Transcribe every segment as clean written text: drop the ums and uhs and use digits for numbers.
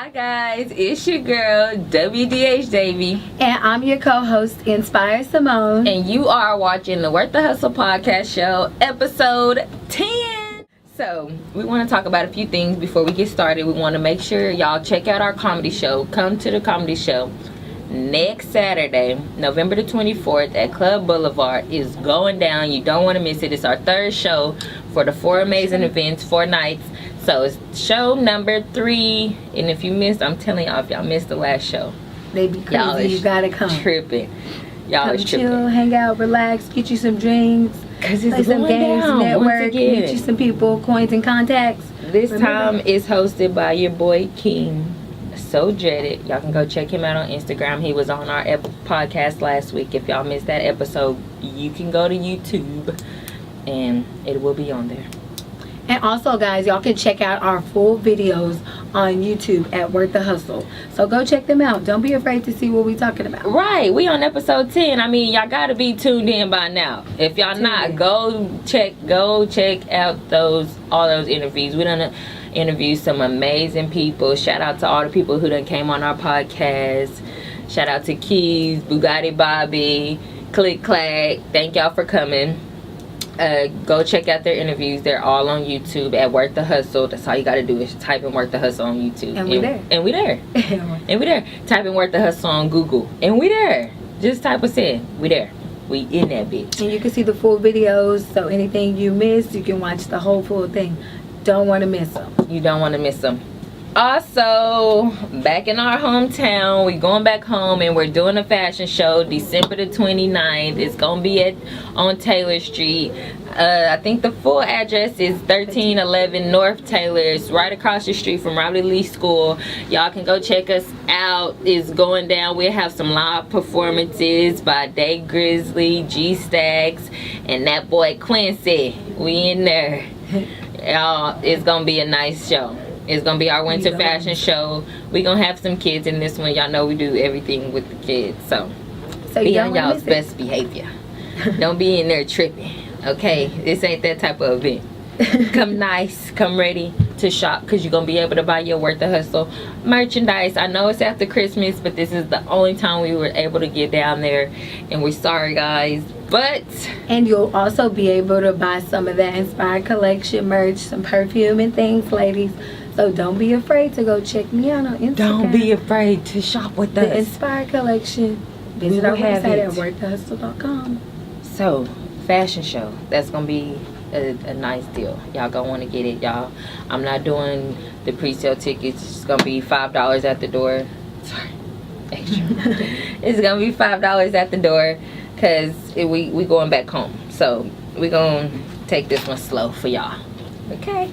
Hi guys, it's your girl WDH Davy, and I'm your co-host Inspyre Symone, and you are watching the Worth the Hustle podcast show, episode 10. So we want to talk about a few things before we get started. We want to make sure y'all check out our comedy show. Come to the comedy show next Saturday, November the 24th at Club Boulevard. Is going down. You don't want to miss it. It's our third show for the 4 amazing events, 4 nights. So it's show number 3, and if you missed, I'm telling y'all, if y'all missed the last show, they be crazy. You gotta come. Tripping, y'all is tripping. Chill, hang out, relax, get you some drinks, cause it's play some games, down, network, meet you some people, coins and contacts. This time is hosted by your boy King. So dreaded. Y'all can go check him out on Instagram. He was on our podcast last week. If y'all missed that episode, you can go to YouTube, and it will be on there. And also, guys, y'all can check out our full videos on YouTube at Worth the Hustle. So go check them out. Don't be afraid to see what we're talking about. Right. We on episode 10. I mean, y'all got to be tuned in by now. If y'all not, go check out all those interviews. We done interviewed some amazing people. Shout out to all the people who done came on our podcast. Shout out to Keys, Bugatti Bobby, Click Clack. Thank y'all for coming. Go check out their interviews. They're all on YouTube at Worth the Hustle. That's all you gotta do is type in Worth the Hustle on YouTube. And we there. And we there. And we there. Type in Worth the Hustle on Google. And we there. Just type us in. We there. We in that bitch. And you can see the full videos. So anything you missed, you can watch the whole full thing. Don't want to miss them. You don't want to miss them. Also, back in our hometown, we're going back home and we're doing a fashion show December the 29th. It's gonna be on Taylor Street. I think the full address is 1311 North Taylor. It's right across the street from Robert Lee School. Y'all can go check us out. It's going down. We'll have some live performances by Day Grizzly, G Stacks, and that boy Quincy. We in there. Y'all, it's gonna be a nice show. It's gonna be our winter fashion show. We gonna have some kids in this one. Y'all know we do everything with the kids, so be on y'all's best behavior. Don't be in there tripping, okay? This ain't that type of event. Come nice, come ready to shop, because you're gonna be able to buy your Worth the Hustle merchandise. I know it's after Christmas, but this is the only time we were able to get down there, and we're sorry, guys. And you'll also be able to buy some of that Inspyre collection merch, some perfume and things, ladies. So don't be afraid to go check me out on Instagram. Don't be afraid to shop with us. The Inspyre collection. Visit our website at WorthDaHustle.com. So, fashion show. That's going to be a nice deal. Y'all going to want to get it, y'all. I'm not doing the pre-sale tickets. It's going to be $5 at the door. Sorry. Extra. It's going to be $5 at the door because we going back home. So, we going to take this one slow for y'all. Okay?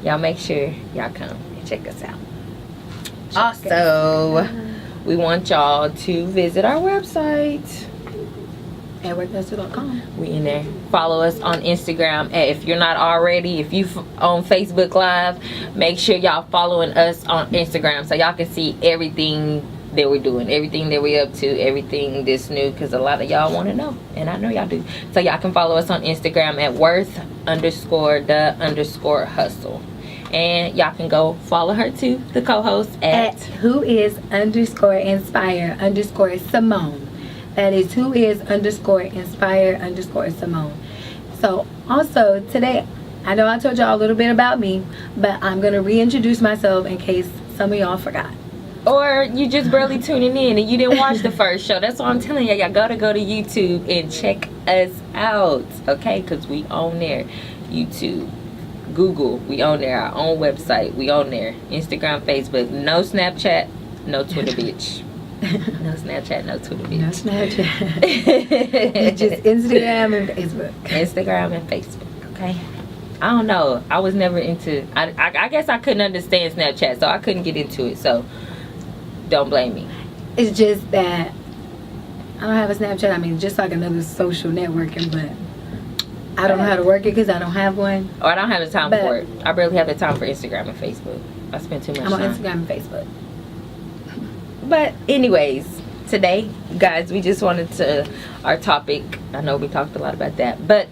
Y'all make sure y'all come and check us out. Also, we want y'all to visit our website at WorthDaHustle.com. We in there. Follow us on Instagram. If you're not already, if you on Facebook Live, make sure y'all following us on Instagram so y'all can see everything that we're doing, everything that we're up to, everything that's new, because a lot of y'all want to know, and I know y'all do. So y'all can follow us on Instagram at Worth_the_hustle. And y'all can go follow her too, the co-host at whois_Inspyre_Symone. That is whois_Inspyre_Symone. So also today, I know I told y'all a little bit about me, but I'm gonna reintroduce myself in case some of y'all forgot. Or you just barely tuning in and you didn't watch the first show. That's why I'm telling y'all gotta go to YouTube and check us out, okay? Because we on there. YouTube, Google, we on there. Our own website, we on there. Instagram, Facebook. No Snapchat, no Twitter, bitch. No Snapchat, no Twitter, bitch. No Snapchat. Just Instagram and Facebook. Instagram and Facebook, okay? I don't know. I was never into... I guess I couldn't understand Snapchat, so I couldn't get into it, so don't blame me. It's just that I don't have a Snapchat. I mean, just like another social networking, but I don't know how to work it because I don't have one. Or I don't have the time for it. I barely have the time for Instagram and Facebook. I spend too much time. I'm on Instagram and Facebook. But anyways, today, guys, we just wanted to... Our topic, I know we talked a lot about that, but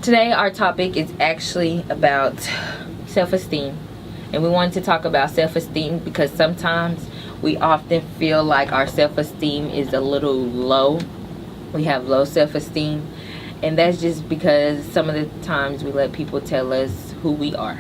today our topic is actually about self-esteem And we wanted to talk about self-esteem because sometimes we often feel like our self-esteem is a little low. We have low self-esteem, and that's just because some of the times we let people tell us who we are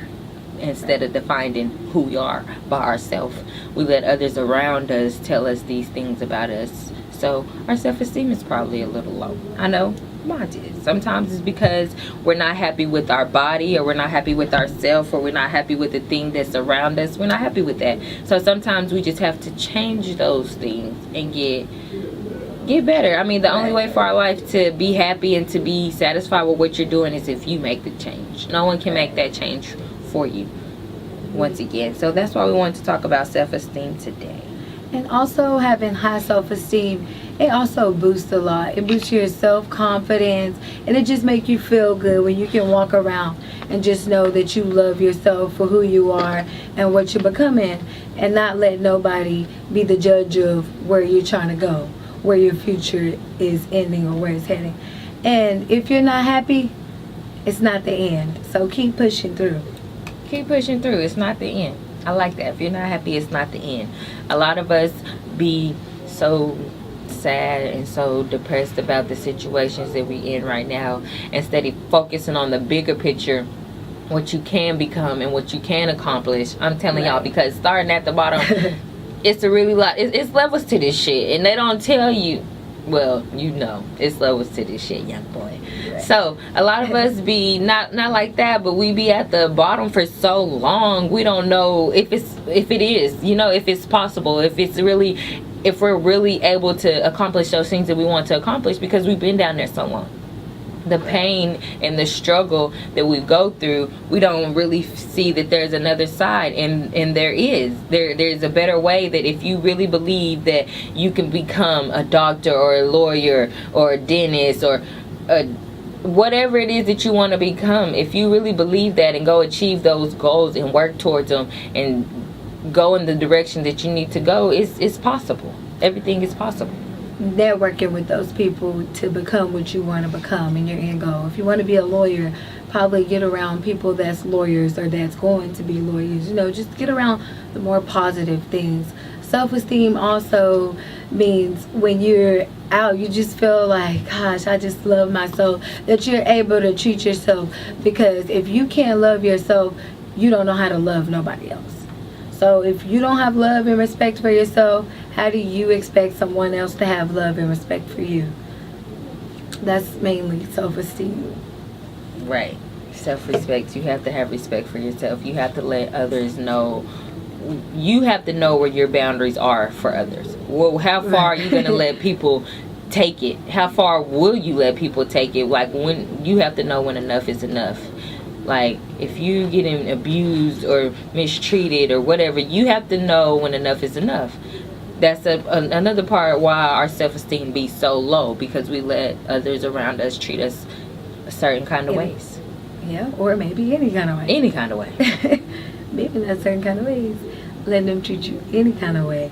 instead of defining who we are by ourselves. We let others around us tell us these things about us, so our self-esteem is probably a little low. I know mine is. Sometimes it's because we're not happy with our body, or we're not happy with ourselves, or we're not happy with the thing that's around us. We're not happy with that, so sometimes we just have to change those things and get better. I mean, the only way for our life to be happy and to be satisfied with what you're doing is if you make the change. No one can make that change for you, once again. So that's why we wanted to talk about self-esteem today. And also, having high self-esteem, it also boosts a lot. It boosts your self-confidence, and it just makes you feel good when you can walk around and just know that you love yourself for who you are and what you're becoming, and not let nobody be the judge of where you're trying to go, where your future is ending, or where it's heading. And if you're not happy, it's not the end. So keep pushing through. Keep pushing through. It's not the end. I like that. If you're not happy, it's not the end. A lot of us be so sad and so depressed about the situations that we're in right now, instead of focusing on the bigger picture, what you can become and what you can accomplish. I'm telling y'all, because starting at the bottom, it's a really lot. It's levels to this shit, and they don't tell you. Well, you know, it's levels to this shit, young boy. Right. So a lot of us be not like that, but we be at the bottom for so long. We don't know if it is, you know, if it's possible, if we're really able to accomplish those things that we want to accomplish, because we've been down there so long. The pain and the struggle that we go through, we don't really see that there's another side, and there's a better way. That if you really believe that you can become a doctor or a lawyer or a dentist or whatever it is that you want to become, if you really believe that and go achieve those goals and work towards them and go in the direction that you need to go, it's possible. Everything is possible. Networking with those people to become what you want to become in your end goal. If you want to be a lawyer, probably get around people that's lawyers or that's going to be lawyers. You know, just get around the more positive things. Self-esteem also means when you're out, you just feel like, gosh, I just love myself, that you're able to treat yourself, because if you can't love yourself, you don't know how to love nobody else. So if you don't have love and respect for yourself, how do you expect someone else to have love and respect for you? That's mainly self-esteem. Right. Self-respect. You have to have respect for yourself. You have to let others know. You have to know where your boundaries are for others. Well, how far are you going to let people take it? How far will you let people take it? Like, when you have to know when enough is enough. Like, if you're getting abused or mistreated or whatever, you have to know when enough is enough. That's another part why our self-esteem be so low, because we let others around us treat us a certain kind of ways. Yeah, or maybe any kind of way. Any kind of way. Maybe not certain kind of ways. Let them treat you any kind of way.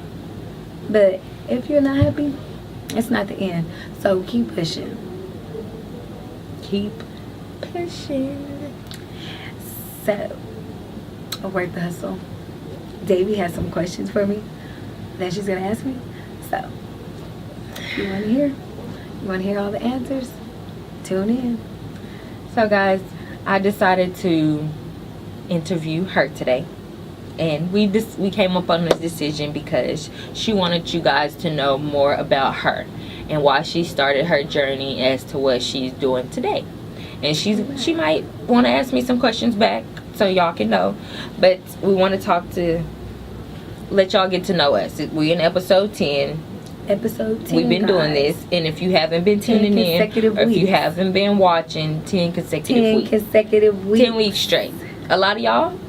But if you're not happy, it's not the end. So keep pushing. Keep pushing. So, Worth the Hustle. Davey has some questions for me that she's going to ask me. So, if you want to hear all the answers, tune in. So guys, I decided to interview her today. And we came up on this decision because she wanted you guys to know more about her and why she started her journey as to what she's doing today. And she might want to ask me some questions back so y'all can know. But we want to let y'all get to know us. We're in episode 10. Episode 10. We've been doing this. And if you haven't been tuning in, or if you haven't been watching, 10 consecutive weeks. 10 consecutive weeks. 10 weeks straight. A lot of y'all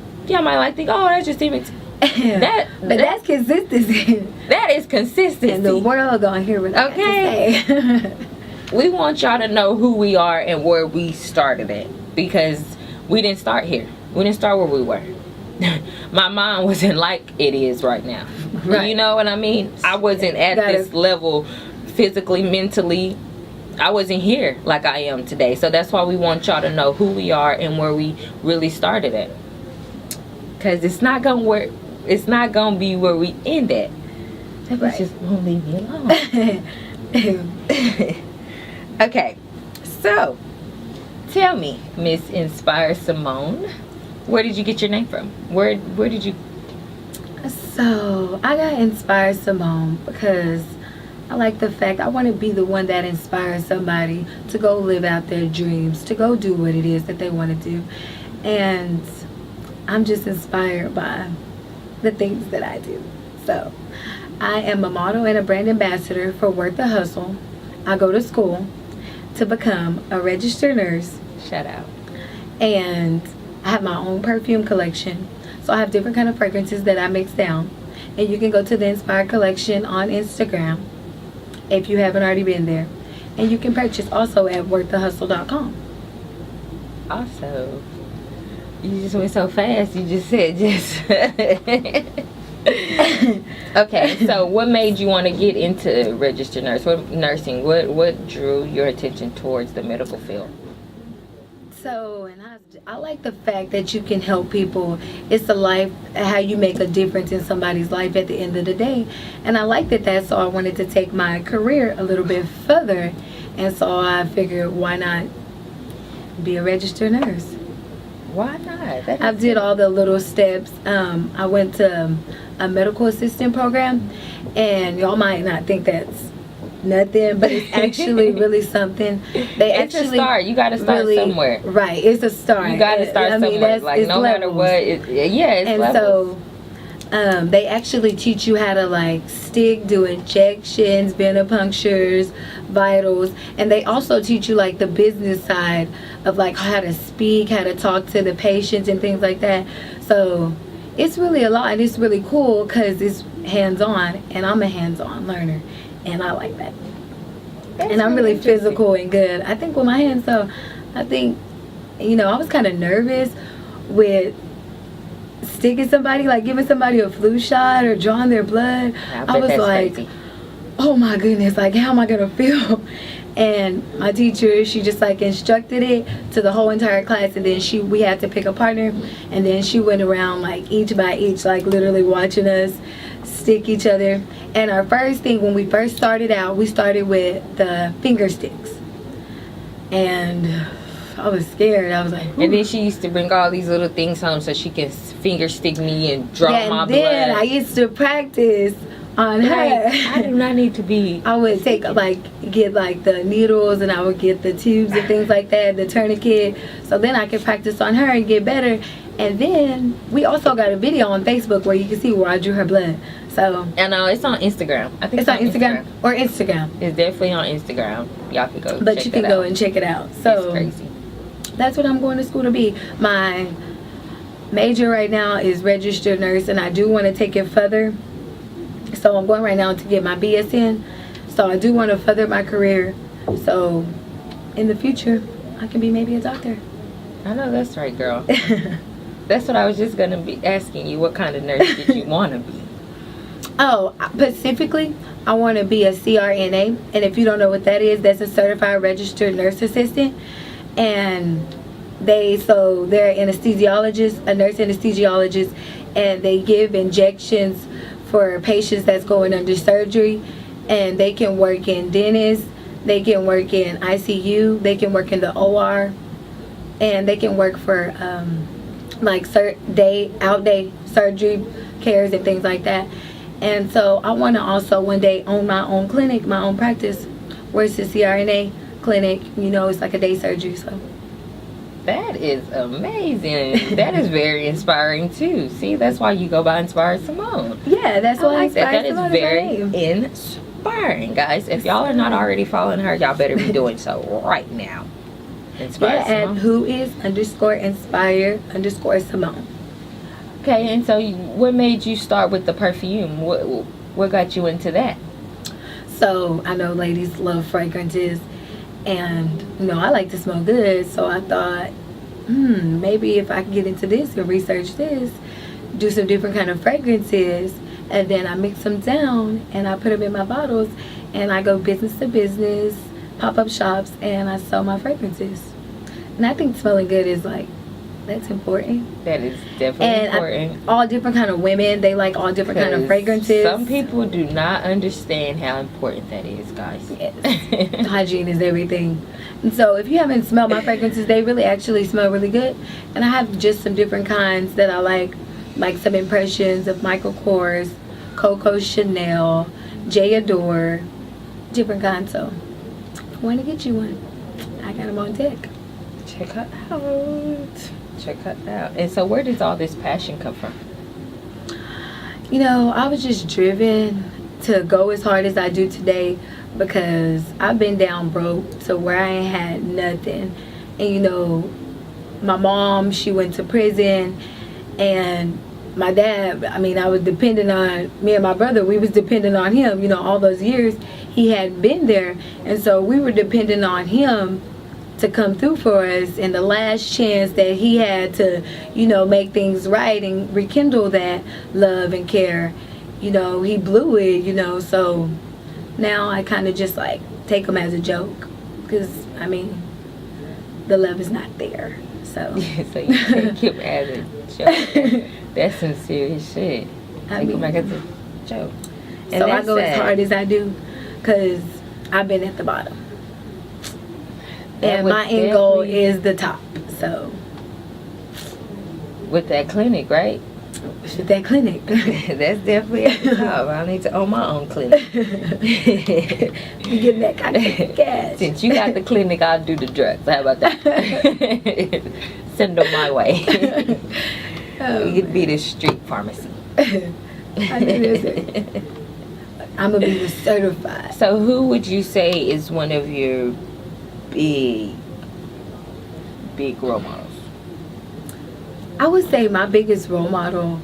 might think, oh, that's just even... But that's consistency. That is consistency. And the world gonna hear what I have to say. We want y'all to know who we are and where we started at, because we didn't start here. We didn't start where we were. My mind wasn't like it is right now. Right. You know what I mean? I wasn't at this level physically, mentally. I wasn't here like I am today. So that's why we want y'all to know who we are and where we really started at. because it's not gonna work. It's not gonna be where we end at. That bitch just won't leave me alone. Okay, so tell me, Miss Inspyre Symone, where did you get your name from? Where did you? So I got Inspyre Symone because I like the fact I want to be the one that inspires somebody to go live out their dreams, to go do what it is that they want to do. And I'm just inspired by the things that I do. So I am a model and a brand ambassador for WorthDaHustle. I go to school to become a registered nurse. Shout out. And I have my own perfume collection. So I have different kind of fragrances that I mix down. And you can go to the Inspyre collection on Instagram if you haven't already been there. And you can purchase also at WorthDaHustle.com. Also, you just went so fast. You just said just. Okay, so what made you want to get into registered nurse? What nursing? What drew your attention towards the medical field? So, and I like the fact that you can help people. It's a life, how you make a difference in somebody's life at the end of the day. And I liked that, so I wanted to take my career a little bit further. And so I figured, why not be a registered nurse? Why not? I did all the little steps. I went to a medical assistant program, and y'all might not think that's nothing, but it's actually really something. It's a start. You got to start really, somewhere. Right, it's a start. You got to start somewhere. Like no matter what, it's and levels. So they actually teach you how to like do injections, venipunctures, vitals, and they also teach you like the business side of like how to speak, how to talk to the patients and things like that. So it's really a lot, and it's really cool because it's hands-on, and I'm a hands-on learner, and I like that. And I'm really physical and good, I think, with my hands. So I think, I was kind of nervous with sticking somebody, like giving somebody a flu shot or drawing their blood. I was like, crazy. Oh my goodness, like how am I gonna feel? And my teacher, she just like instructed it to the whole entire class, and then we had to pick a partner, and then she went around like each by each, like literally watching us stick each other. And our first thing, when we first started out, we started with the finger sticks, and I was scared. I was like, ooh. And then she used to bring all these little things home so she can finger stick me and draw my blood. Then I used to practice on her. I do not need to be. I would get like the needles, and I would get the tubes and things like that, the tourniquet, so then I could practice on her and get better. And then we also got a video on Facebook where you can see where I drew her blood. So I know it's on Instagram. I think it's on Instagram. Or Instagram. It's definitely on Instagram. Y'all can go. But you can go and check it out. So it's crazy. That's what I'm going to school to be. My major right now is registered nurse, and I do want to take it further. So I'm going right now to get my BSN. So I do want to further my career. So in the future, I can be maybe a doctor. I know that's right, girl. That's what I was just going to be asking you. What kind of nurse did you want to be? Oh, specifically, I want to be a CRNA. And if you don't know what that is, that's a certified registered nurse assistant. And they're anesthesiologists, a nurse anesthesiologist, and they give injections for patients that's going under surgery. And they can work in dentists, they can work in ICU, they can work in the OR, and they can work for out-day surgery cares and things like that. And so I want to also one day own my own clinic, my own practice, where it's a CRNA clinic. It's like a day surgery. So that is amazing. That is very inspiring too. See, that's why you go by Inspyre Symone. Yeah, that's why I like that. That is very inspiring, guys. If y'all are not already following her, y'all better be doing so right now. Inspyre Symone. And who is _Inspyre _Symone. Okay, and so what made you start with the perfume? What got you into that? So I know ladies love fragrances, and I like to smell good. So I thought, maybe if I can get into this and research this, do some different kind of fragrances, and then I mix them down and I put them in my bottles, and I go business to business, pop-up shops, and I sell my fragrances. And I think smelling good is like That's important. That is definitely And important. all different kind of women, they like all different kind of 'Cause fragrances. some people do not understand how important that is, guys. Yes. Hygiene is everything. And so if you haven't smelled my fragrances, they really actually smell really good. And I have just some different kinds that I like some impressions of Michael Kors, Coco Chanel, J. Adore, different kinds. So if you want to get you one, I got them on deck. Check her out. Check her out. And so where does all this passion come from? You know, I was just driven to go as hard as I do today because I've been down broke to where I ain't had nothing. And you know, my mom, she went to prison, and my dad, I mean, I was dependent on, me and my brother, we was dependent on him, you know, all those years he hadn't been there. And so we were dependent on him to come through for us, and the last chance that he had to, you know, make things right and rekindle that love and care, you know, he blew it, you know. So now I kind of just like take him as a joke because, I mean, the love is not there. So So you take him as a joke. That's some serious shit. Take him as a joke. And so I go sad. as hard as I do because I've been at the bottom. And my end goal is the top. So with that clinic, right? with that clinic. That's definitely at the top. I need to own my own clinic. You getting that kind of cash. Since you got the clinic, I'll do the drugs. How about that? Send them my way. You'd be the street pharmacy. I knew this. I'm gonna be the certified. So who would you say is one of your big role models? I would say my biggest role model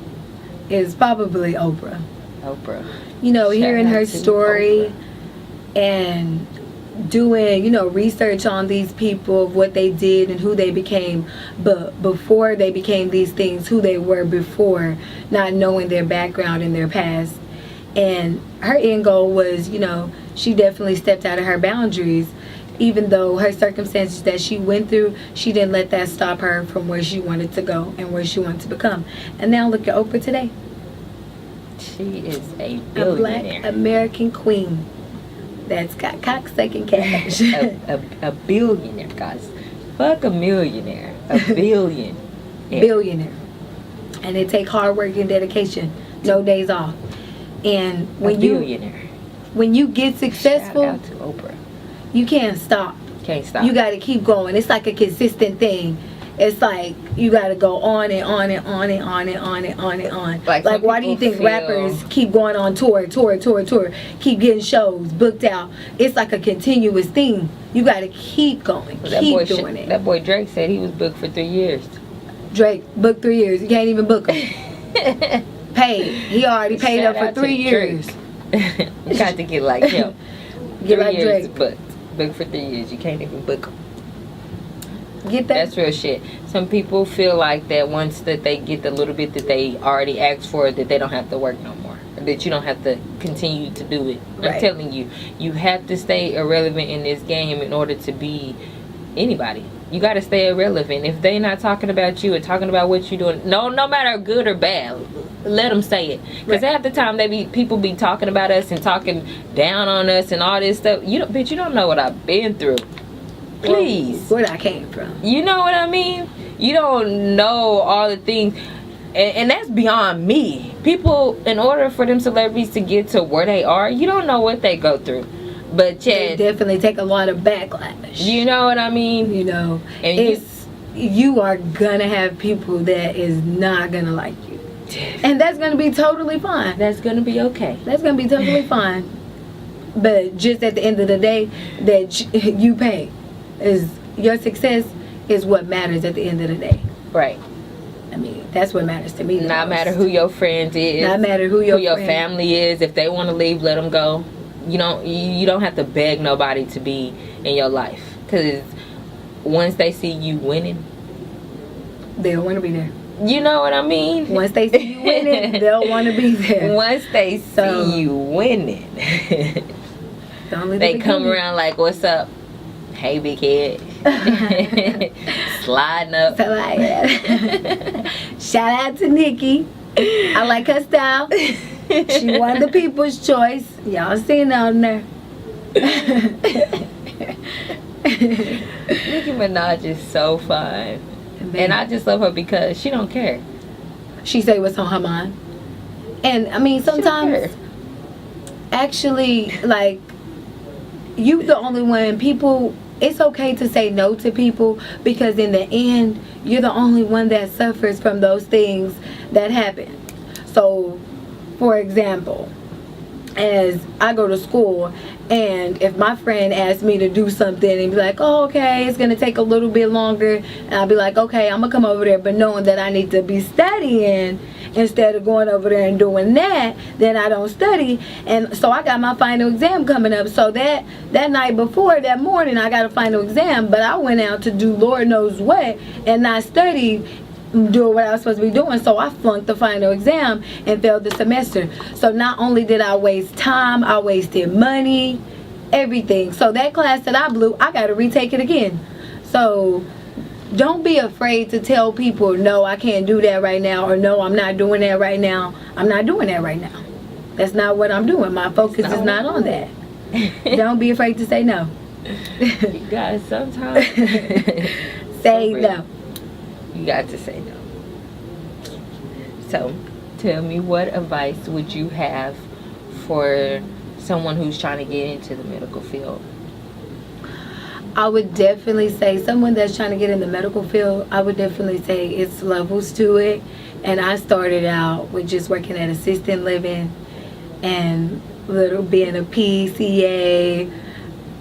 is probably Oprah. Oprah. You know, Shout hearing out her to story and doing, you know, research on these people, of what they did and who they became, but before they became these things, who they were before, not knowing their background and their past. And her end goal was, you know, she definitely stepped out of her boundaries. Even though her circumstances that she went through, she didn't let that stop her from where she wanted to go and where she wanted to become. And now look at Oprah today. She is a billionaire. A black American queen that's got cocksucking cash. a billionaire, guys. Fuck a millionaire. A billion. Billionaire. And it take hard work and dedication. No days off. And when you get successful, shout out to Oprah. You can't stop. Can't stop. You got to keep going. It's like a consistent thing. It's like you got to go on and on and on and on and on and on and on. Like why do you think rappers keep going on tour, keep getting shows booked out? It's like a continuous thing. You got to keep going, keep doing it. That boy Drake said he was booked for 3 years. Drake booked 3 years. You can't even book him. Paid. He already paid up for 3 years. You got to get like him. Get 3 like years Drake. Booked for 3 years. You can't even book them. Get that? That's real shit. Some people feel like that once that they get the little bit that they already asked for, that they don't have to work no more. That you don't have to continue to do it. Right. I'm telling you, you have to stay irrelevant in this game in order to be anybody. You got to stay irrelevant. If they not talking about you and talking about what you're doing, no matter good or bad, let them say it. Because half the time people be talking about us and talking down on us and all this stuff. Bitch, you don't know what I've been through. Please. Where I came from. You know what I mean? You don't know all the things. And that's beyond me. People, in order for them celebrities to get to where they are, you don't know what they go through. But they definitely take a lot of backlash. You know what I mean? You know, and you are gonna have people that is not gonna like you, and that's gonna be totally fine. That's gonna be okay. That's gonna be totally fine. But just at the end of the day, that you pay is your success is what matters at the end of the day. Right. I mean, that's what matters to me. Not matter who your friends is. Not matter who your family is. If they want to leave, let them go. You don't have to beg nobody to be in your life, because once they see you winning, they'll want to be there. You know what I mean? Once they see you winning, they'll want to be there. Once they see you winning, they come around like, "What's up? Hey, big head." sliding up. So shout out to Nikki. I like her style. She won the people's choice. Y'all seen her on there. Nicki Minaj is so fun. And I just love her because she don't care. She say what's on her mind. And I mean, sometimes actually, like, you the only one. People, it's okay to say no to people, because in the end, you're the only one that suffers from those things that happen. So, for example, as I go to school, and if my friend asks me to do something and be like, oh, okay, it's going to take a little bit longer, and I'll be like, okay, I'm going to come over there, but knowing that I need to be studying instead of going over there and doing that, then I don't study. And so I got my final exam coming up. So that night before, that morning, I got a final exam, but I went out to do Lord knows what and not study, doing what I was supposed to be doing. So I flunked the final exam and failed the semester. So not only did I waste time, I wasted money, everything. So that class that I blew, I got to retake it again. So don't be afraid to tell people, no, I can't do that right now, or no, I'm not doing that right now. I'm not doing that right now. That's not what I'm doing. My focus is not on that. Don't be afraid to say no. You guys sometimes say no. You got to say no. So, tell me, what advice would you have for someone who's trying to get into the medical field? I would definitely say, someone that's trying to get in the medical field, I would definitely say it's levels to it. And I started out with just working at assisted living and being a PCA,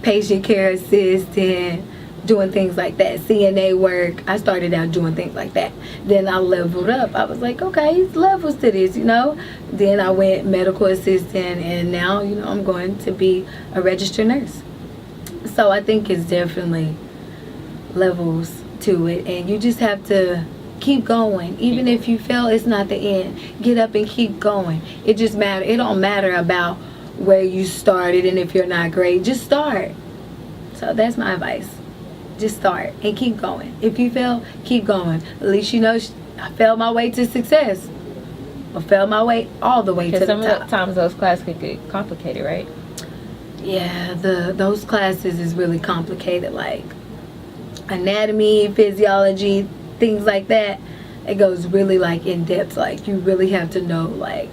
patient care assistant, doing things like that, CNA work. I started out doing things like that. Then I leveled up. I was like, okay, it's levels to this, you know. Then I went medical assistant, and now, you know, I'm going to be a registered nurse. So I think it's definitely levels to it, and you just have to keep going. Even if you fail, it's not the end. Get up and keep going. It just matter. It don't matter about where you started, and if you're not great, just start. So that's my advice. Just start and keep going. If you fail, keep going. At least you know I failed my way to success. I failed my way all the way to the top. Because sometimes those classes could get complicated, right? Yeah, those classes is really complicated, like anatomy, physiology, things like that. It goes really like in depth. Like you really have to know like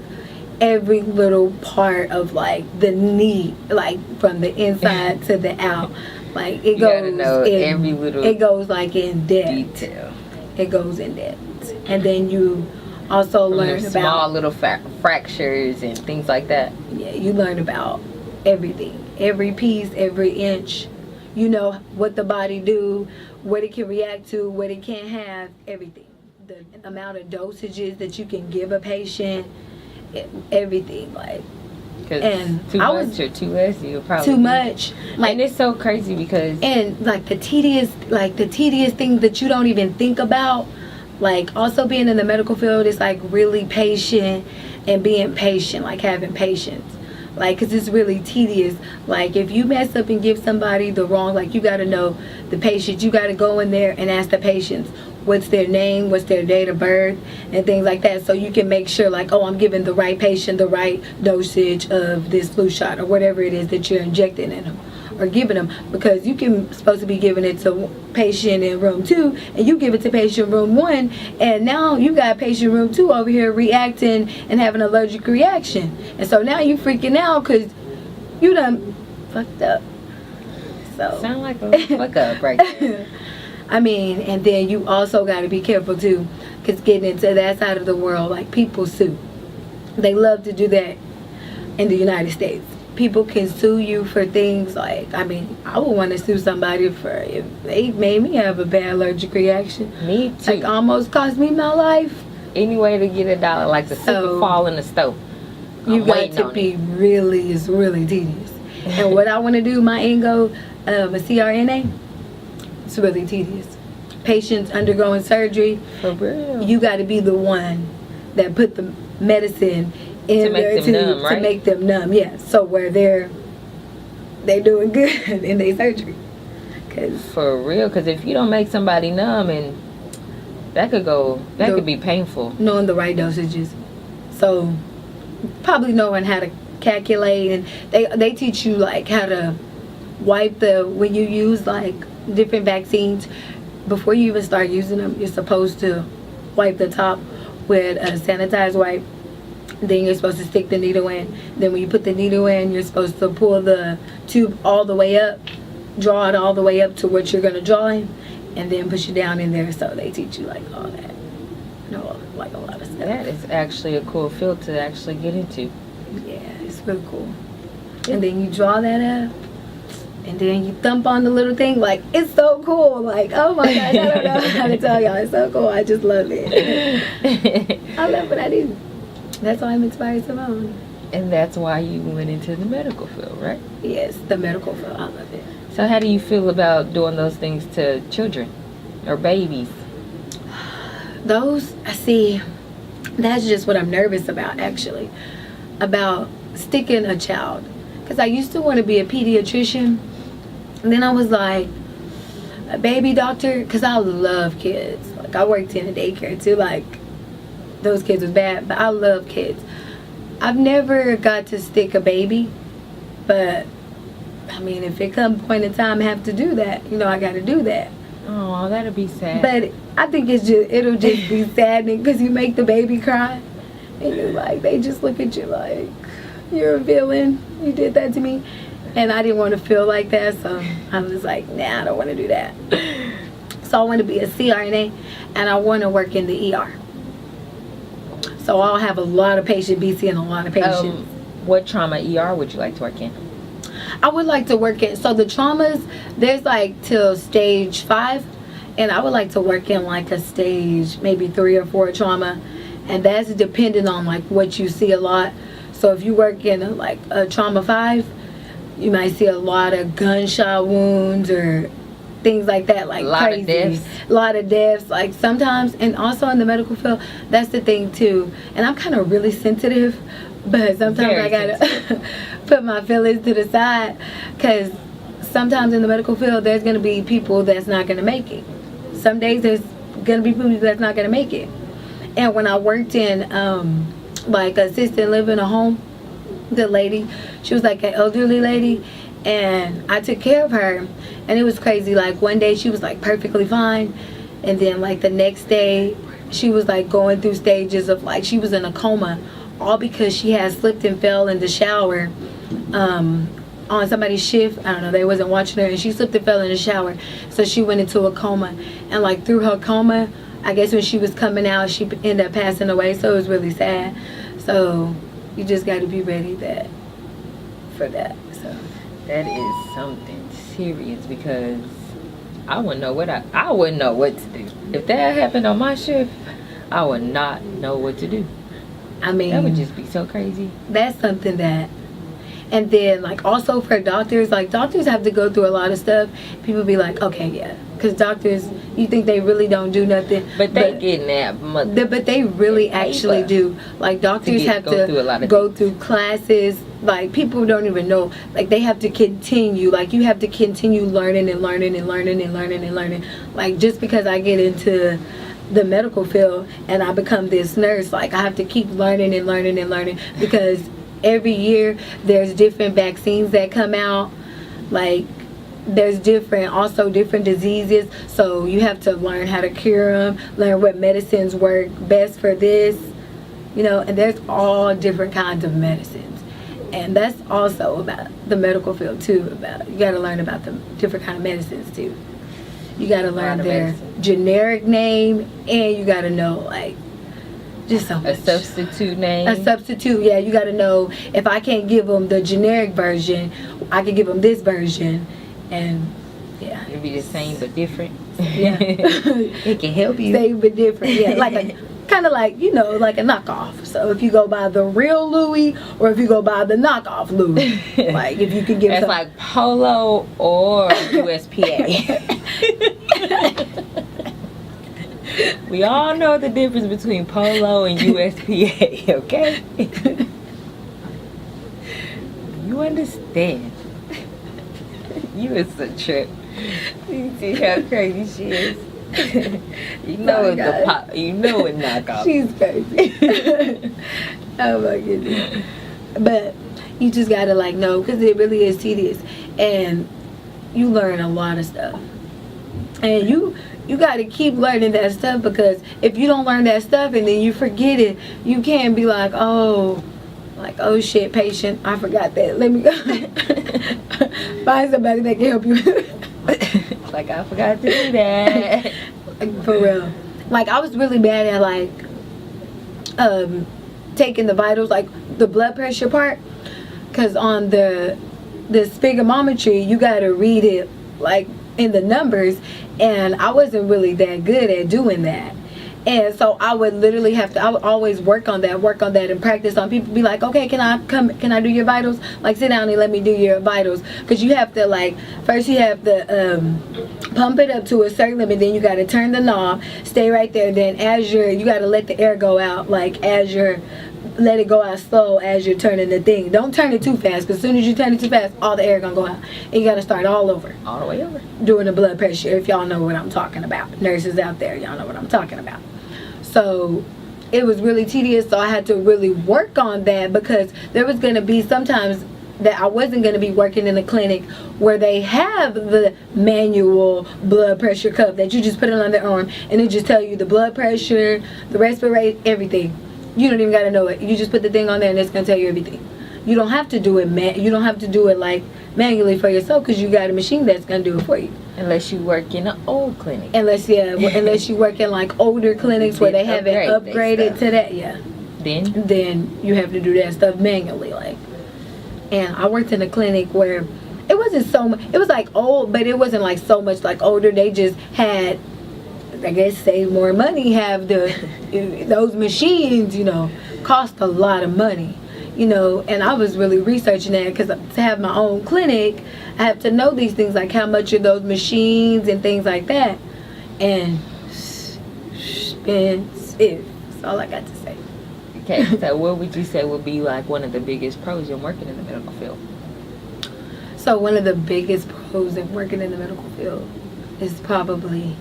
every little part of like the knee, like from the inside to the out. Like it goes every little it goes like in depth. Detail. It goes in depth. And then you also learn about small little fractures and things like that. Yeah, you learn about everything, every piece, every inch. You know what the body do, what it can react to, what it can't have, everything. The amount of dosages that you can give a patient, everything. Like, and too much or too less, you'll probably too much. Like, and it's so crazy because like the tedious things that you don't even think about. Like also being in the medical field is like really patient and being patient, like having patience. Like, cause it's really tedious. Like if you mess up and give somebody the wrong, like you gotta know the patient. You gotta go in there and ask the patients what's their name, what's their date of birth, and things like that. So you can make sure like, oh, I'm giving the right patient the right dosage of this flu shot or whatever it is that you're injecting in them or giving them. Because you can supposed to be giving it to patient in room 2 and you give it to patient room 1, and now you got patient room 2 over here reacting and having an allergic reaction. And so now you freaking out because you done fucked up. So sound like a fuck up right there. I mean, and then you also got to be careful too, because getting into that side of the world, like people sue. They love to do that in the United States. People can sue you for things like, I mean, I would want to sue somebody for if they made me have a bad allergic reaction. Me too. Like almost cost me my life. Any way to get $1, like the super fall in the stove. You got to be really, it's really tedious. And what I want to do, my end goal of a CRNA, it's really tedious. Patients undergoing surgery, for real. You got to be the one that put the medicine in there to make them numb. Yeah, so where they're doing good in their surgery, Cause For real, because if you don't make somebody numb, and that could be painful. knowing the right dosages. So probably knowing how to calculate, and they teach you like how to wipe when you use like different vaccines, before you even start using them, you're supposed to wipe the top with a sanitized wipe. Then you're supposed to stick the needle in. Then when you put the needle in, you're supposed to pull the tube all the way up, draw it all the way up to what you're going to draw in, and then push it down in there. So they teach you like all that, like a lot of stuff. That is actually a cool field to actually get into. Yeah, it's really cool. And then you draw that up, and then you thump on the little thing. Like, it's so cool. Like, oh my gosh, I don't know how to tell y'all. It's so cool. I just love it. I love what I do. That's why I'm Inspyre Symone. And that's why you went into the medical field, right? Yes, the medical field. I love it. So how do you feel about doing those things to children or babies? Those, I see, that's just what I'm nervous about, actually. About sticking a child. Because I used to want to be a pediatrician. And then I was like, a baby doctor, because I love kids. Like, I worked in a daycare too. Like, those kids was bad, but I love kids. I've never got to stick a baby, but I mean, if it comes point in time I have to do that, I got to do that. Oh, that'll be sad. But I think it'll just be saddening, because you make the baby cry, and you're like, they just look at you like, you're a villain. You did that to me. And I didn't want to feel like that, so I was like, nah, I don't want to do that. So I want to be a CRNA, and I want to work in the ER. So I'll have a lot of patients, be seeing a lot of patients. What trauma ER would you like to work in? I would like to work in, so the traumas, there's like till stage 5, and I would like to work in like a stage maybe 3 or 4 trauma, and that's depending on like what you see a lot. So if you work in like a trauma 5, you might see a lot of gunshot wounds or things like that, like crazy. A lot of deaths, like sometimes. And also in the medical field, that's the thing too, and I'm kind of really sensitive, but sometimes I gotta put my feelings to the side, because sometimes in the medical field there's gonna be people that's not gonna make it. Some days there's gonna be people that's not gonna make it. And when I worked in like assisted living, a home, the lady, she was like an elderly lady, and I took care of her, and it was crazy. Like one day she was like perfectly fine, and then like the next day she was like going through stages of like she was in a coma, all because she had slipped and fell in the shower on somebody's shift. I don't know, they wasn't watching her, and she slipped and fell in the shower, so she went into a coma. And like through her coma, I guess when she was coming out, she ended up passing away. So it was really sad. So you just got to be ready for that. So that is something serious, because I wouldn't know I wouldn't know what to do if that happened on my shift. I would not know what to do. I mean, that would just be so crazy. That's something that. And then like also for doctors, like doctors have to go through a lot of stuff. People be like, okay, yeah, because doctors, you think they really don't do nothing, but they getting that. But they really actually do. Like doctors have to go through classes. Like people don't even know. Like they have to continue. Like you have to continue learning and learning and learning and learning and learning. Like just because I get into the medical field and I become this nurse, like I have to keep learning and learning and learning, because every year there's different vaccines that come out. Like there's different diseases, so you have to learn how to cure them, learn what medicines work best for this, and there's all different kinds of medicines. And that's also about the medical field too. About you got to learn about the different kind of medicines too. You got to learn their generic name, and you got to know like just so much. A substitute name. A substitute, yeah. You got to know, if I can't give them the generic version, I can give them this version, and yeah. It'd be the same but different. Yeah. It can help you. Same but different, yeah. Like kind of like, like a knockoff. So if you go by the real Louis, or if you go by the knockoff Louis, like if you could give that's like Polo or USPA. We all know the difference between Polo and USPA, okay? You understand. You is a trip. You see how crazy she is. You know Oh, it's God. the pop. You know it's knockoff. She's crazy. Oh my goodness. But you just gotta like know, because it really is tedious, and you learn a lot of stuff, and you gotta keep learning that stuff, because if you don't learn that stuff and then you forget it, you can't be like, oh shit, patient, I forgot that, let me go find somebody that can help you. Like, I forgot to do that. Like, for real. Like, I was really bad at like taking the vitals, like the blood pressure part, because on the sphygmometry you gotta read it like in the numbers, and I wasn't really that good at doing that. And so I would literally have to, I would always work on that and practice on people. Be like, okay, can I do your vitals? Like, sit down and let me do your vitals. Because you have to, like, first you have to pump it up to a certain limit. Then you got to turn the knob, stay right there. Then as you got to let the air go out, like, let it go out slow as you're turning the thing. Don't turn it too fast, because as soon as you turn it too fast, all the air gonna go out. And you gotta start all over. All the way over. Doing the blood pressure, if y'all know what I'm talking about. Nurses out there, y'all know what I'm talking about. So it was really tedious, so I had to really work on that, because there was gonna be sometimes that I wasn't gonna be working in a clinic where they have the manual blood pressure cuff that you just put it on their arm and it just tell you the blood pressure, the respirate, everything. You don't even gotta know it. You just put the thing on there and it's gonna tell you everything. You don't have to do it you don't have to do it like manually for yourself, because you got a machine that's gonna do it for you. Unless you work in an old clinic. Unless you work in like older clinics where they haven't upgraded to that, yeah. Then you have to do that stuff manually, like. And I worked in a clinic where it wasn't so much. It was like old, but it wasn't like so much like older. They just had, I guess, save more money, have those machines, cost a lot of money, and I was really researching that, because to have my own clinic, I have to know these things, like how much are those machines and things like that, and expensive. That's all I got to say. Okay, so what would you say would be like one of the biggest pros in working in the medical field? So one of the biggest pros in working in the medical field is probably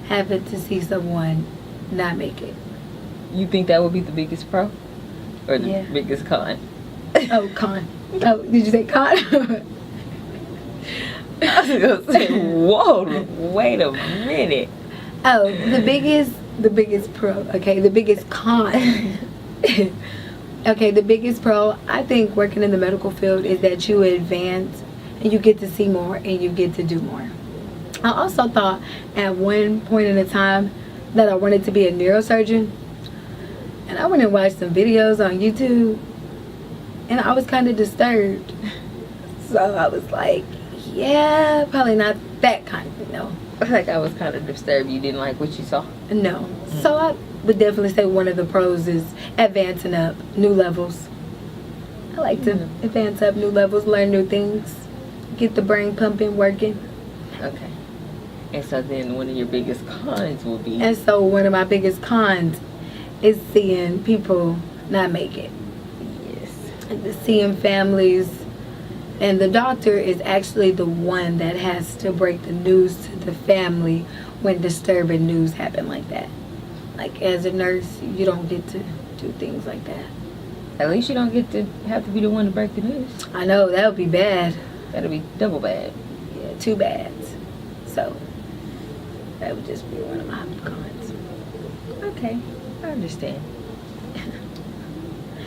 having to see someone not make it. You think that would be the biggest pro? Or the biggest con? Oh, con. Oh, did you say con? I was gonna say, whoa, wait a minute. Oh, the biggest pro. Okay, the biggest con. Okay, the biggest pro, I think working in the medical field is that you advance and you get to see more and you get to do more. I also thought at one point in a time that I wanted to be a neurosurgeon, and I went and watched some videos on YouTube, and I was kind of disturbed. So I was like, yeah, probably not that kind, Like, I was kind of disturbed you didn't like what you saw. No. So I would definitely say one of the pros is advancing up new levels. I like to advance up new levels, learn new things, get the brain pumping, working. Okay. And so then one of your biggest cons will be? And so one of my biggest cons is seeing people not make it. Yes. And seeing families, and the doctor is actually the one that has to break the news to the family when disturbing news happen like that. Like, as a nurse, you don't get to do things like that. At least you don't get to have to be the one to break the news. I know, that would be bad. That'll be double bad. Yeah, 2 bads. So that would just be one of my cons. Okay, I understand.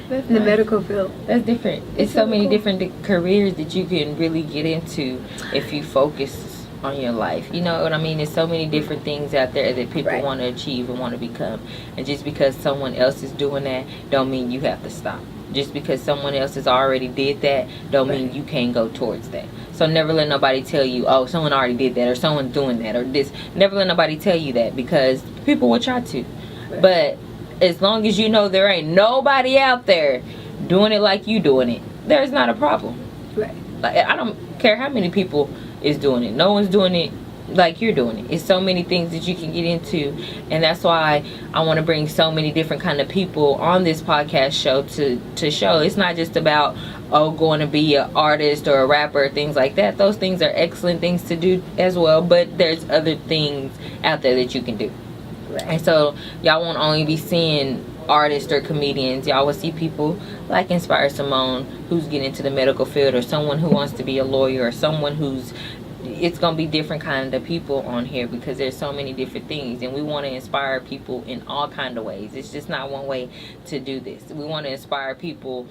In the medical field, that's different. It's so many different careers that you can really get into if you focus on your life. You know what I mean? There's so many different things out there that people want to achieve and want to become. And just because someone else is doing that, don't mean you have to stop. Just because someone else has already did that, don't mean you can't go towards that. So never let nobody tell you, oh, someone already did that, or someone's doing that, or this. Never let nobody tell you that, because people will try to. But as long as you know there ain't nobody out there doing it like you doing it, there's not a problem. Right. Like, I don't care how many people is doing it. No one's doing it like you're doing it. It's so many things that you can get into, and that's why I want to bring so many different kind of people on this podcast show to show it's not just about, going to be an artist or a rapper, things like that. Those things are excellent things to do as well, but there's other things out there that you can do. Right. And so y'all won't only be seeing artists or comedians. Y'all will see people like Inspyre Symone, who's getting into the medical field, or someone who wants to be a lawyer, or someone who's, it's going to be different kind of people on here, because there's so many different things, and we want to inspire people in all kind of ways. It's just not one way to do this. We want to inspire people,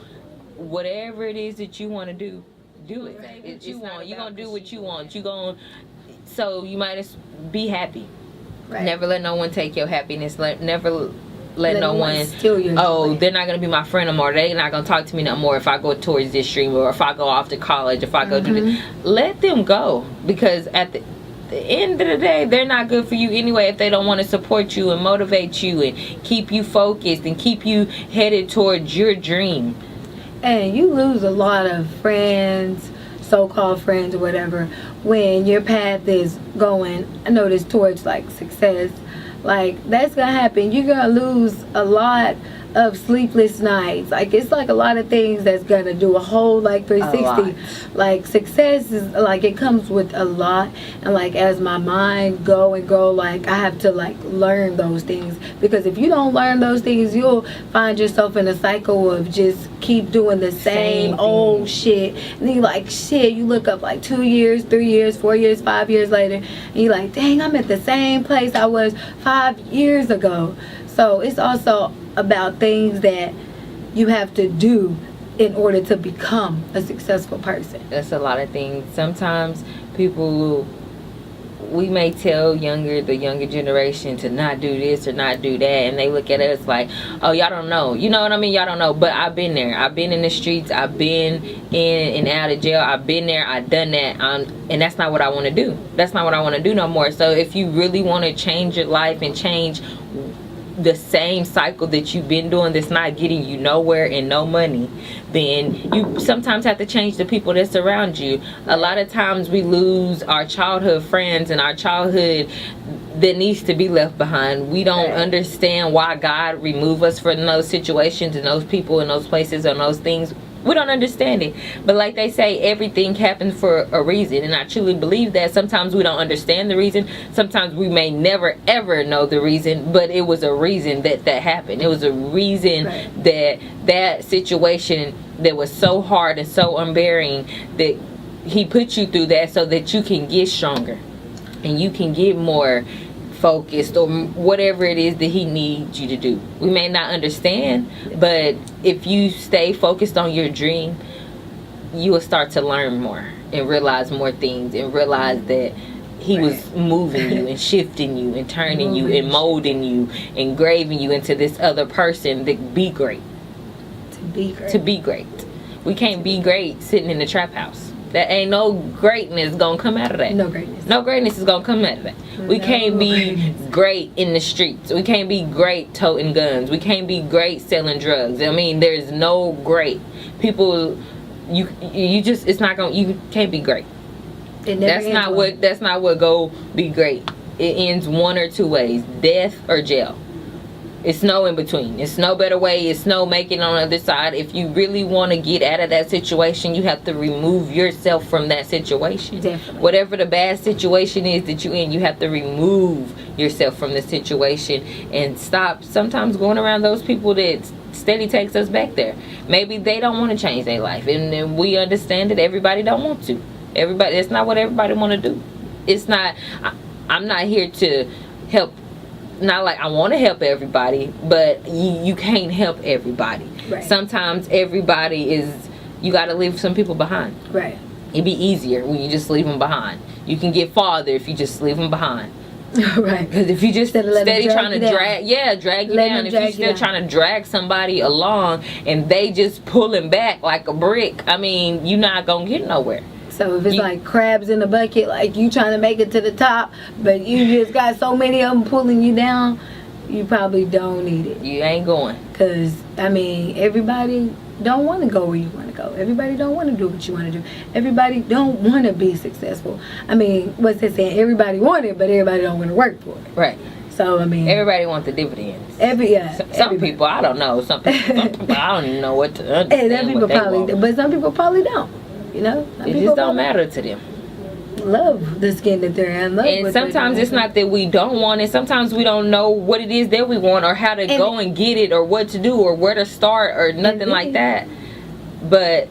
whatever it is that you want to do it. Right. It's not, you're going to do what you want. So you might be happy. Right. Never let no one take your happiness. Never let no one steal your joy. They're not going to be my friend no more. They're not going to talk to me no more if I go towards this stream, or if I go off to college, if I go do this. Let them go, because at the end of the day, they're not good for you anyway if they don't want to support you and motivate you and keep you focused and keep you headed towards your dream. And you lose a lot of friends, so-called friends or whatever, when your path is going, I notice, towards like success. Like, that's gonna happen. You're gonna lose a lot of sleepless nights. Like, it's like a lot of things that's gonna do a whole like 360. Like, success is like, it comes with a lot, and like as my mind go, like I have to like learn those things, because if you don't learn those things, you'll find yourself in a cycle of just keep doing the same old shit, and then you like, shit, you look up like 2 years, 3 years, 4 years, 5 years later, and you're like, dang, I'm at the same place I was 5 years ago. So it's also about things that you have to do in order to become a successful person. That's a lot of things. Sometimes people, we may tell the younger generation to not do this or not do that, and they look at us like, oh, y'all don't know. You know what I mean? Y'all don't know. But I've been there. I've been in the streets. I've been in and out of jail. I've been there. I've done that. And that's not what I want to do. That's not what I want to do no more. So if you really want to change your life and change the same cycle that you've been doing that's not getting you nowhere and no money, then you sometimes have to change the people that surround you. A lot of times we lose our childhood friends and our childhood that needs to be left behind. We don't understand why God remove us from those situations and those people and those places and those things. We don't understand it. But like they say, everything happens for a reason. And I truly believe that. Sometimes we don't understand the reason. Sometimes we may never, ever know the reason. But it was a reason that happened. It was a reason that situation that was so hard and so unbearing, that he put you through that so that you can get stronger. And you can get more focused, or whatever it is that he needs you to do. We may not understand, but if you stay focused on your dream, you will start to learn more and realize more things, and realize that he was moving you and shifting you and turning you and molding you, engraving you into this other person that be great. To be great. We can't be great sitting in the trap house. That ain't no greatness gonna come out of that. No greatness is gonna come out of that. We can't be great in the streets. We can't be great toting guns. We can't be great selling drugs. I mean, there's no great people. You just, it's not gonna, you can't be great. That's not what go be great. It ends one or two ways: death or jail. It's no in between. It's no better way. It's no making on the other side. If you really want to get out of that situation, you have to remove yourself from that situation. Definitely. Whatever the bad situation is that you're in, you have to remove yourself from the situation and stop sometimes going around those people that steady takes us back there. Maybe they don't want to change their life, and we understand that everybody don't want to. That's not what everybody want to do. It's not. I'm not here to help. Not like I want to help everybody, but you can't help everybody. Right. Sometimes everybody you got to leave some people behind. Right. It'd be easier when you just leave them behind. You can get farther if you just leave them behind. Right. Because if you just steady trying to drag you down. If you're still trying to drag somebody along and they just pulling back like a brick, I mean, you're not gonna get nowhere. So if it's like crabs in a bucket, like you trying to make it to the top, but you just got so many of them pulling you down, you probably don't need it. You ain't going. Because, I mean, everybody don't want to go where you want to go. Everybody don't want to do what you want to do. Everybody don't want to be successful. I mean, what's it saying? Everybody want it, but everybody don't want to work for it. Right. So I mean, everybody wants the dividends. Some everybody. people, I don't know. Some people, I don't even know what to understand. And some people probably, but some people probably don't. You know, some it just don't matter to them. Love the skin that they're in. And sometimes it's not that we don't want it. Sometimes we don't know what it is that we want, or how to go and get it, or what to do, or where to start, or nothing like that. But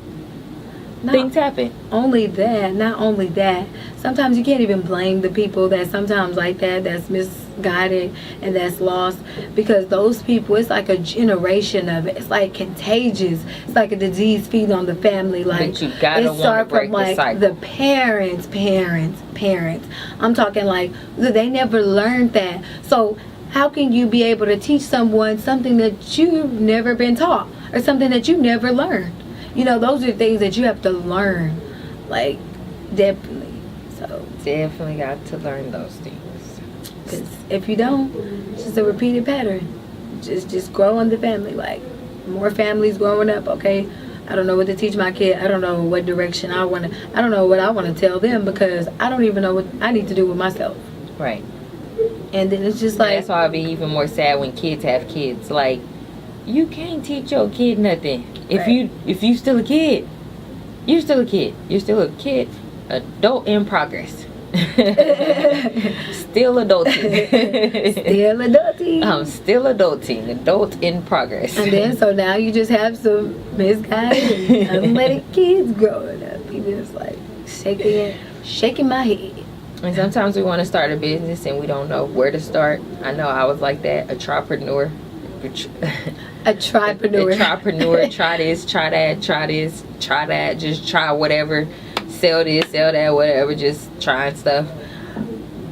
things happen. Not only that, sometimes you can't even blame the people that sometimes like that's misguided and that's lost, because those people, it's like a generation of it. It's like contagious. It's like a disease feeding on the family. Like, but you gotta want to break the cycle. The parents. I'm talking like they never learned that. So how can you be able to teach someone something that you've never been taught, or something that you never learned? You know, those are things that you have to learn, like, definitely. So definitely got to learn those things. Because if you don't, it's just a repeated pattern. Just grow in the family. Like, more families growing up. Okay, I don't know what to teach my kid. I don't know what direction I don't know what I want to tell them, because I don't even know what I need to do with myself. Right. And then it's just like, that's why I'd be even more sad when kids have kids. Like, you can't teach your kid nothing. If you still a kid, you're still a kid. You're still a kid. Adult in progress. Still adulting. Still adulting. I'm still adulting. Adult in progress. And then so now you just have some misguided and unlettered kids growing up. You just like shaking my head. And sometimes we want to start a business and we don't know where to start. I know I was like that. A tripreneur. A tripreneur. Try this, try that, try this, try that. Just try whatever. Sell this, sell that, whatever. Just trying stuff.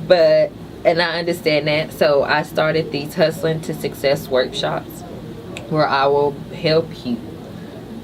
And I understand that. So I started these Hustling to Success workshops, where I will help you.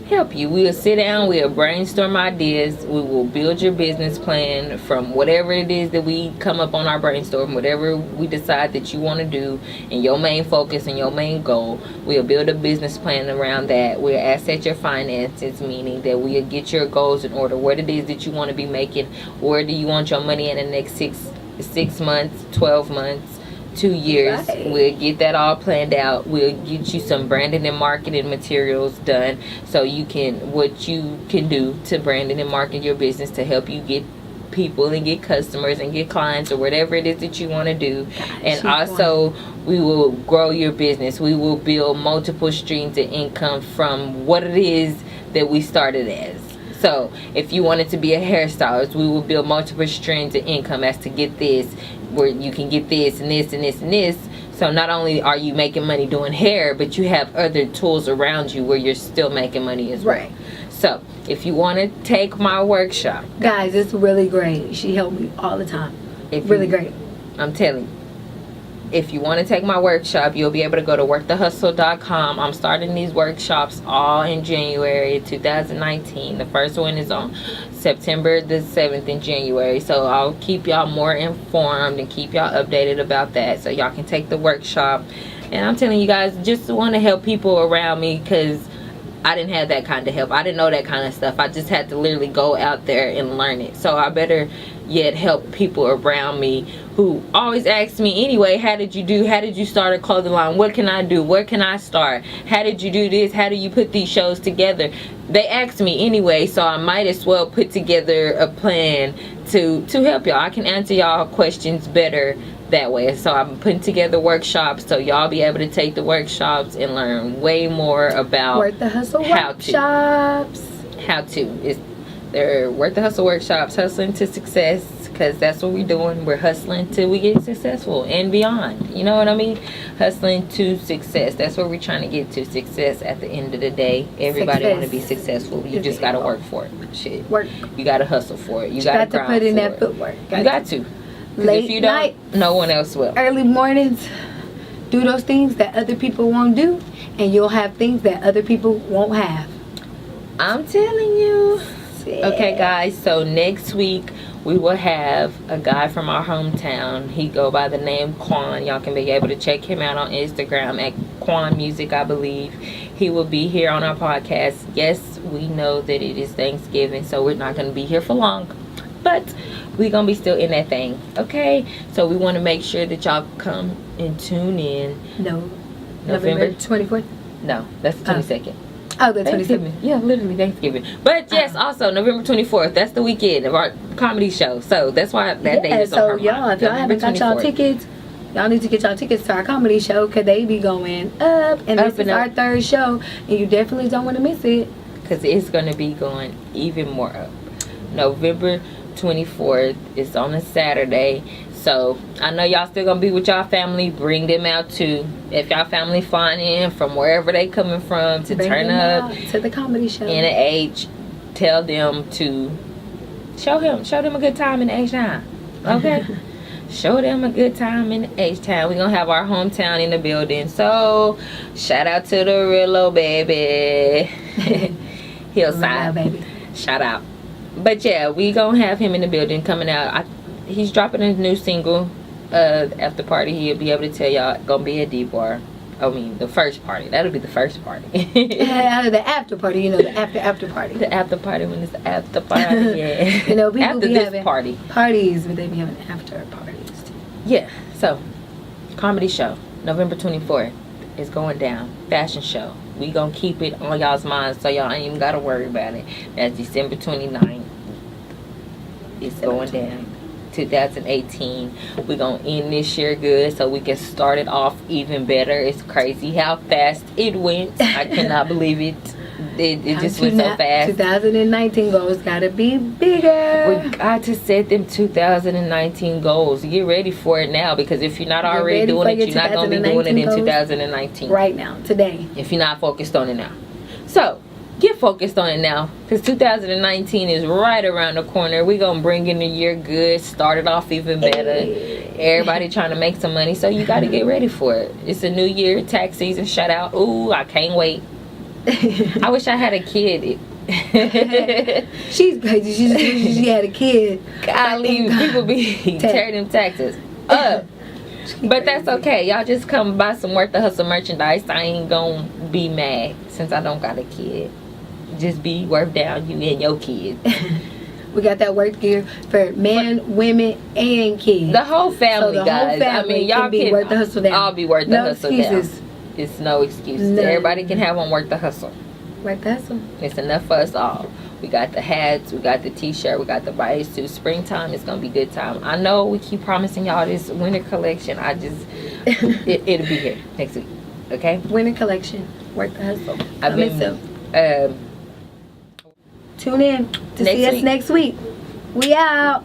We'll sit down, we'll brainstorm ideas, we will build your business plan from whatever it is that we come up on our brainstorm, whatever we decide that you want to do, and your main focus and your main goal. We'll build a business plan around that. We'll asset your finances, meaning that we'll get your goals in order, what it is that you want to be making, where do you want your money in the next 6 months, 12 months, 2 years. Right. We'll get that all planned out. We'll get you some branding and marketing materials done, so what you can do to branding and market your business to help you get people and get customers and get clients, or whatever it is that you want to do. And also, we will grow your business. We will build multiple streams of income from what it is that we started as. So if you wanted to be a hairstylist, we will build multiple streams of income as to get this, where you can get this and this and this and this. So not only are you making money doing hair, but you have other tools around you where you're still making money as well. Right. So if you want to take my workshop, guys, it's really great. She helped me all the time. Really great. I'm telling you. If you want to take my workshop, you'll be able to go to WorthDaHustle.com. I'm starting these workshops all in January 2019. The first one is on September the 7th in January. So I'll keep y'all more informed and keep y'all updated about that, so y'all can take the workshop. And I'm telling you guys, just want to help people around me, because I didn't have that kind of help. I didn't know that kind of stuff. I just had to literally go out there and learn it. So I better yet help people around me who always ask me anyway, how did you start a clothing line? What can I do? Where can I start? How did you do this? How do you put these shows together? They ask me anyway, so I might as well put together a plan to help y'all. I can answer y'all questions better that way. So I'm putting together workshops, so y'all be able to take the workshops and learn way more about Worth the Hustle workshops. They're Worth the Hustle workshops, Hustling to Success, because that's what we're doing. We're hustling till we get successful and beyond. You know what I mean? Hustling to success. That's what we're trying to get to. Success at the end of the day. Everybody want to be successful. You just got to work for it. Shit. Work. You got to hustle for it. You got to put in that footwork. You got to. Late if you don't, night, no one else will. Early mornings, do those things that other people won't do, and you'll have things that other people won't have. I'm telling you. Okay, guys, so next week we will have a guy from our hometown. He go by the name Quan. Y'all can be able to check him out on Instagram at Quan Music, I believe. He will be here on our podcast. Yes, we know that it is Thanksgiving, so we're not going to be here for long, but we gonna be still in that thing, okay? So we want to make sure that y'all come and tune in. No. November 24th? No, that's the 22nd. Oh, the 22nd. Thanksgiving. Yeah, literally Thanksgiving. But yes, also November 24th. That's the weekend of our comedy show. So that's why that day is on her mind. Y'all, if y'all haven't got y'all tickets, y'all need to get y'all tickets to our comedy show because they be going up. And this is our third show. And you definitely don't want to miss it. Because it's going to be going even more up. November 24th is on a Saturday. So I know y'all still gonna be with y'all family. Bring them out too. If y'all family flying in from wherever they coming from to turn up to the comedy show in the H, tell them to show them a good time in the H town. Okay. Show them a good time in the H town. We gonna have our hometown in the building. So shout out to the Rillo baby. Hillside baby. Shout out. But yeah, we gonna have him in the building coming out. He's dropping a new single. After party, he'll be able to tell y'all. Gonna be a D-bar. I mean, the first party. That'll be the first party. The after party, you know, the after party. The after party when it's the after party. Yeah. You know, people after be this having party. Parties, but they be having after parties too. Yeah. So, comedy show, November 24th is going down. Fashion show. We gonna keep it on y'all's minds, so y'all ain't even gotta worry about it. That's December 29th. It's going down. 2018. We're gonna end this year good so we can start it off even better. It's crazy how fast it went. I cannot believe it. It just went so fast. 2019 goals gotta be bigger. We got to set them 2019 goals. Get ready for it now, because if you're not already doing it, you're not gonna be doing it in 2019. Right now, today. If you're not focused on it now. So get focused on it now, because 2019 is right around the corner. We're gonna bring in the year good, start it off even better. Everybody trying to make some money, so you got to get ready for it. It's a new year, tax season, shut out. Ooh, I can't wait. I wish I had a kid. She's crazy. She had a kid. Golly, people be tearing them taxes up. But that's okay. Y'all just come buy some Worth the Hustle merchandise. I ain't gonna be mad since I don't got a kid. Just be worth down, you and your kid. We got that work gear for men, women, and kids. The whole family, so the guys. Whole family I mean, y'all can be Worth the Hustle down. I'll be Worth the Hustle excuses. down. It's no excuses. No. Everybody can have on Worth the Hustle. Worth the Hustle. It's enough for us all. We got the hats, we got the t-shirt, we got the bodies too. Springtime is gonna be good time. I know we keep promising y'all this winter collection. I just it'll be here next week. Okay? Winter collection. Worth the Hustle. I've been tune in to see us next week. We out.